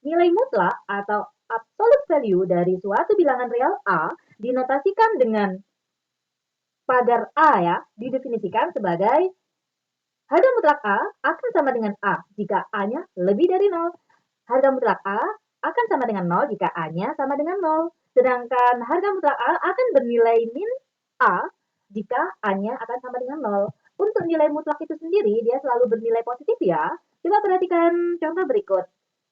Nilai mutlak atau absolute value dari suatu bilangan real A dinotasikan dengan pagar A ya, didefinisikan sebagai harga mutlak A akan sama dengan A jika A-nya lebih dari 0. Harga mutlak A akan sama dengan 0 jika A-nya sama dengan 0. Sedangkan harga mutlak A akan bernilai min A jika A-nya akan sama dengan 0. Untuk nilai mutlak itu sendiri, dia selalu bernilai positif ya. Coba perhatikan contoh berikut.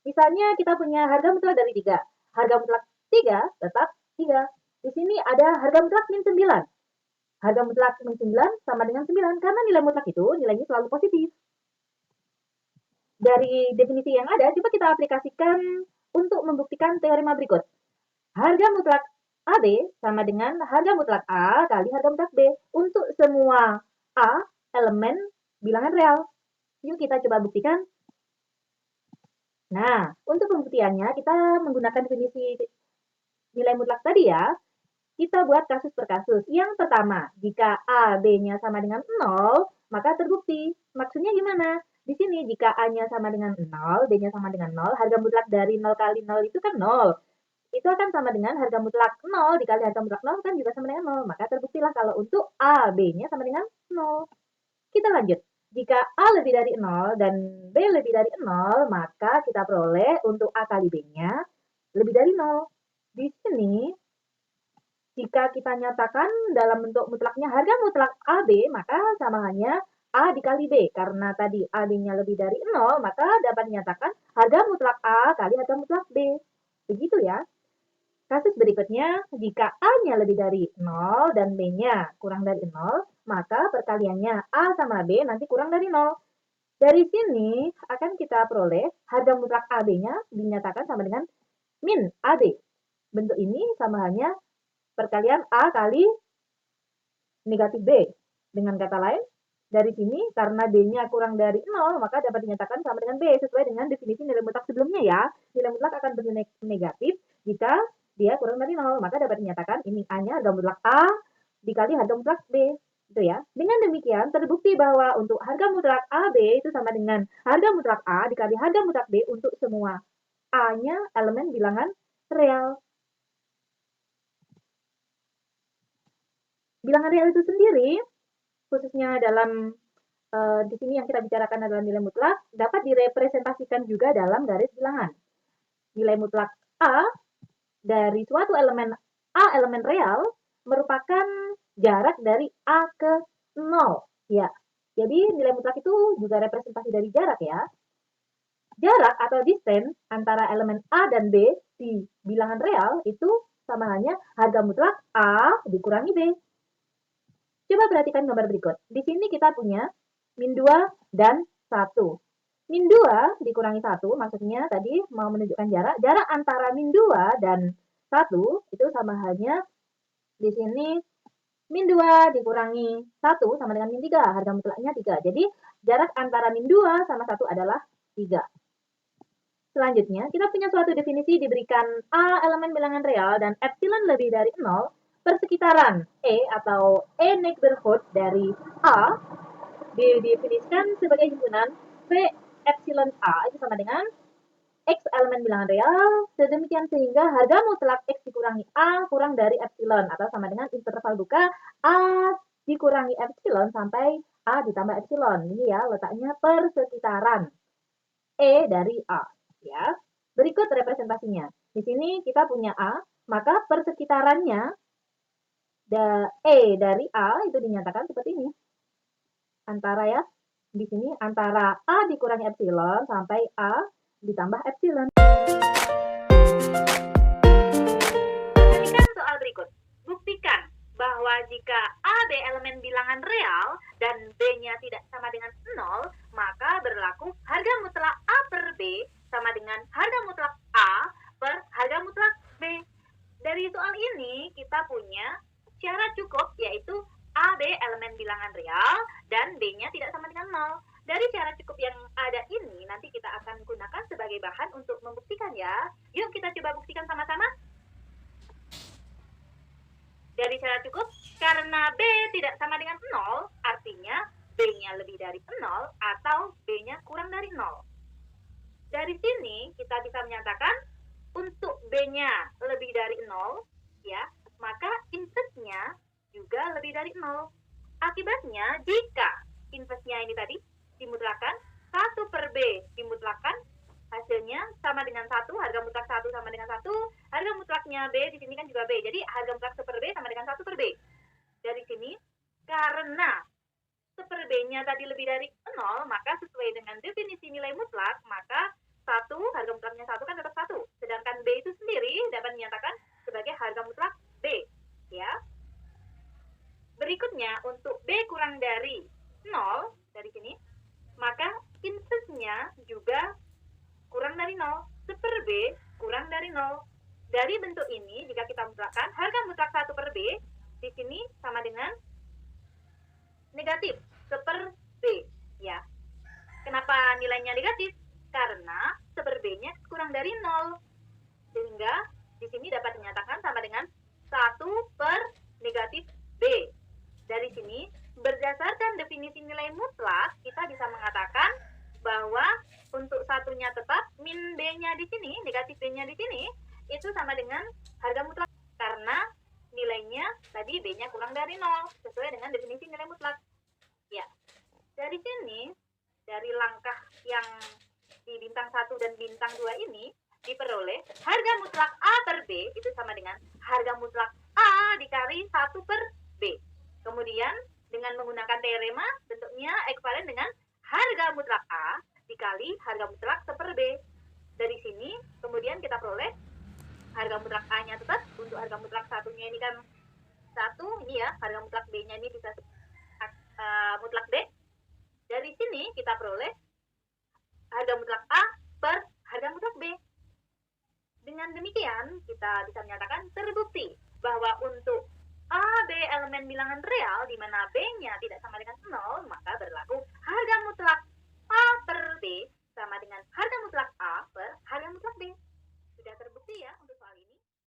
Misalnya kita punya harga mutlak dari 3. Harga mutlak 3 tetap 3. Di sini ada harga mutlak min 9. Harga mutlak min 9 sama dengan 9 karena nilai mutlak itu nilainya selalu positif. Dari definisi yang ada, coba kita aplikasikan untuk membuktikan teorema berikut. Harga mutlak AB sama dengan harga mutlak A kali harga mutlak B untuk semua A elemen bilangan real. Yuk kita coba buktikan. Nah, untuk pembuktiannya kita menggunakan definisi nilai mutlak tadi ya. Kita buat kasus per kasus. Yang pertama, jika A, B-nya sama dengan 0, maka terbukti. Maksudnya gimana? Di sini jika A-nya sama dengan 0, B-nya sama dengan 0, harga mutlak dari 0 kali 0 itu kan 0. Itu akan sama dengan harga mutlak 0 dikali harga mutlak 0 kan juga sama dengan 0. Maka terbuktilah kalau untuk A, B-nya sama dengan 0. Kita lanjut. Jika A lebih dari 0 dan B lebih dari 0, maka kita peroleh untuk A kali B-nya lebih dari 0. Di sini jika kita nyatakan dalam bentuk mutlaknya harga mutlak AB, maka sama halnya A dikali B. Karena tadi AB-nya lebih dari 0, maka dapat dinyatakan harga mutlak A kali harga mutlak B. Begitu ya. Kasus berikutnya, jika A-nya lebih dari 0 dan B-nya kurang dari 0, maka perkaliannya A sama B nanti kurang dari 0. Dari sini akan kita peroleh harga mutlak AB-nya dinyatakan sama dengan min AB. Bentuk ini sama halnya perkalian A kali negatif B. Dengan kata lain, dari sini karena B-nya kurang dari 0, maka dapat dinyatakan sama dengan B sesuai dengan definisi nilai mutlak sebelumnya ya. Nilai mutlak akan bernilai negatif jika dia kurang dari 0, maka dapat dinyatakan ini A-nya harga mutlak A dikali harga mutlak B. Itu ya. Dengan demikian terbukti bahwa untuk harga mutlak AB itu sama dengan harga mutlak A dikali harga mutlak B untuk semua A-nya elemen bilangan real. Bilangan real itu sendiri, khususnya dalam di sini yang kita bicarakan adalah nilai mutlak, dapat direpresentasikan juga dalam garis bilangan. Nilai mutlak A dari suatu elemen A elemen real merupakan jarak dari A ke 0. Ya. Jadi nilai mutlak itu juga representasi dari jarak ya. Jarak atau distance antara elemen A dan B di bilangan real itu sama halnya harga mutlak A dikurangi B. Coba perhatikan gambar berikut. Di sini kita punya min 2 dan 1. Min 2 dikurangi 1, maksudnya tadi mau menunjukkan jarak. Jarak antara min 2 dan 1 itu sama halnya di sini min 2 dikurangi 1 sama dengan min 3. Harga mutlaknya 3. Jadi jarak antara min 2 sama 1 adalah 3. Selanjutnya, kita punya suatu definisi diberikan A elemen bilangan real dan epsilon lebih dari 0, persekitaran E atau E neighborhood dari A didefinisikan sebagai himpunan V epsilon A itu sama dengan X elemen bilangan real, sedemikian sehingga harga mutlak X dikurangi A kurang dari epsilon atau sama dengan interval buka A dikurangi epsilon sampai A ditambah epsilon. Ini ya letaknya persekitaran E dari A. Ya. Berikut representasinya. Di sini kita punya A, maka persekitarannya E dari A itu dinyatakan seperti ini. Antara ya, di sini antara A dikurangi epsilon sampai A ditambah epsilon. Perhatikan soal berikut. Buktikan bahwa jika A, B elemen bilangan real dan B-nya tidak sama dengan 0, maka berlaku harga mutlak A per B sama dengan harga mutlak A per harga mutlak B. Dari soal ini kita punya syarat cukup yaitu A, B elemen bilangan real dan B-nya tidak sama dengan 0. Dari syarat cukup yang ada ini nanti kita akan gunakan sebagai bahan untuk membuktikan ya. Yuk kita coba buktikan sama-sama. Dari syarat cukup, karena B tidak sama dengan 0, artinya B-nya lebih dari 0 atau B-nya kurang dari 0. Dari sini kita bisa menyatakan untuk B-nya lebih dari 0, ya, maka inverse-nya juga lebih dari 0. Akibatnya, jika inverse-nya ini tadi dimutlakan, 1 per B dimutlakan, hasilnya sama dengan 1, harga mutlak 1 sama dengan 1, harga mutlaknya B di sini kan juga B. Jadi harga mutlak 1 per B sama dengan 1 per B. Dari sini, karena 1 per B-nya tadi lebih dari 0, maka sesuai dengan definisi nilai mutlak, maka 1, harga mutlaknya 1 kan tetap 1. Sedangkan B itu sendiri dapat dinyatakan sebagai harga mutlak B. Ya. Berikutnya, untuk B kurang dari 0, dari sini, maka inverse-nya juga kurang dari 0. 1 per B kurang dari 0. Dari bentuk ini, jika kita mutlakkan, harga mutlak 1 per B, di sini sama dengan negatif 1 per B. Ya. Kenapa nilainya negatif? Karena 1 per B-nya kurang dari 0. Sehingga di sini dapat dinyatakan sama dengan 1 per negatif B. Dari sini, berdasarkan definisi nilai mutlak, kita bisa mengatakan bahwa untuk satunya tetap, min B-nya di sini, negatif B-nya di sini, itu sama dengan harga mutlak. Karena nilainya tadi B-nya kurang dari 0, sesuai dengan definisi nilai mutlak. Ya, dari sini, dari langkah yang di bintang 1 dan bintang 2 ini, diperoleh harga mutlak A per B itu sama dengan harga mutlak A dikali 1 per B. Kemudian dengan menggunakan teorema bentuknya ekuivalen dengan harga mutlak A dikali harga mutlak 1 per B. Dari sini kemudian kita peroleh harga mutlak A-nya tetap, untuk harga mutlak satunya ini kan 1, ini ya, harga mutlak B-nya ini bisa mutlak B. Dari sini kita peroleh harga mutlak A per harga mutlak B. Dengan demikian, kita bisa menyatakan terbukti bahwa untuk A, B elemen bilangan real, di mana B-nya tidak sama dengan 0, maka berlaku